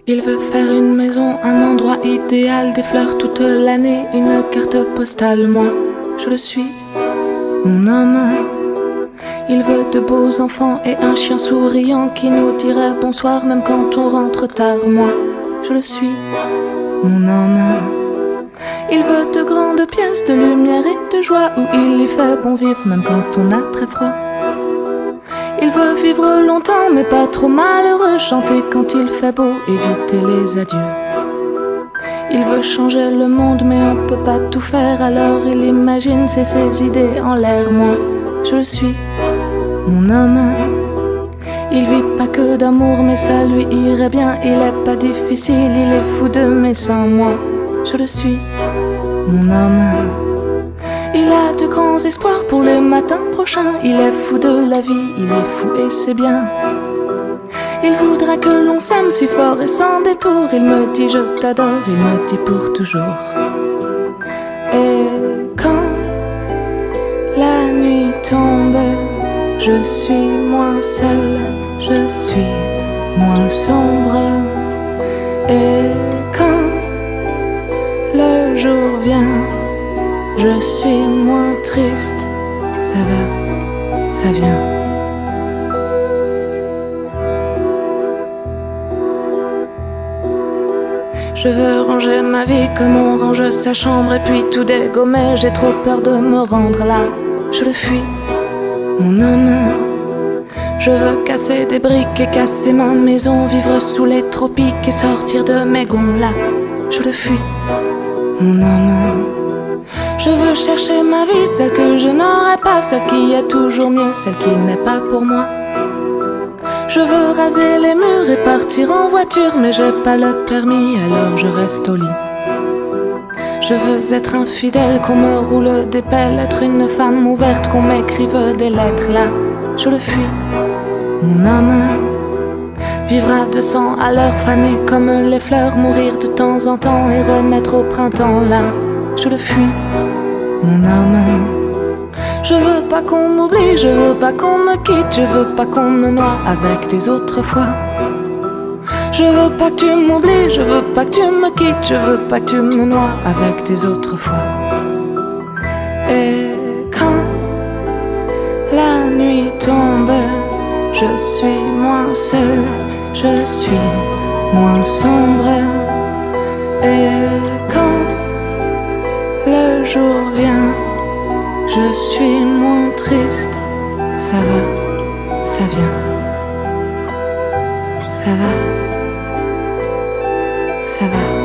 Il veut faire une maison, un endroit idéal, des fleurs toute l'année, une carte postale. Moi, je le suis, mon homme. Il veut de beaux enfants et un chien souriant qui nous dirait bonsoir même quand on rentre tard. Moi, je le suis, mon homme. Il veut de grandes pièces de lumière et de joie où il y fait bon vivre même quand on a très froid. Il veut vivre longtemps mais pas trop malheureux, chanter quand il fait beau, éviter les adieux. Il veut changer le monde mais on peut pas tout faire, alors il imagine ses idées en l'air. Moi, je le suis, mon homme. Il vit pas que d'amour mais ça lui irait bien. Il est pas difficile, il est fou de mes seins. Moi, je le suis, mon homme. Il a de grands espoirs pour les matins prochains. Il est fou de la vie, il est fou et c'est bien. Il voudrait que l'on s'aime si fort et sans détour. Il me dit je t'adore, il me dit pour toujours. Et quand la nuit tombe, je suis moins seule, je suis moins sombre. Et quand le jour vient, je suis moins triste, ça va, ça vient. Je veux ranger ma vie comme on range sa chambre et puis tout dégommer. J'ai trop peur de me rendre là, je le fuis, mon homme. Je veux casser des briques et casser ma maison, vivre sous les tropiques et sortir de mes gonds là, je le fuis, mon homme. Je veux chercher ma vie, celle que je n'aurai pas, celle qui est toujours mieux, celle qui n'est pas pour moi. Je veux raser les murs et partir en voiture, mais j'ai pas le permis, alors je reste au lit. Je veux être infidèle, qu'on me roule des pelles, être une femme ouverte, qu'on m'écrive des lettres là, je le fuis, mon homme. Vivre à 200 à l'heure, faner comme les fleurs, mourir de temps en temps et renaître au printemps là, je le fuis, mon homme. Je veux pas qu'on m'oublie, je veux pas qu'on me quitte, je veux pas qu'on me noie avec des autres fois. Je veux pas que tu m'oublies, je veux pas que tu me quittes, je veux pas que tu me noies avec des autres fois. Et quand la nuit tombe, je suis moins seule, je suis moins sombre. Et quand le jour vient, je suis moins triste, ça va, ça vient. Ça va, ça va.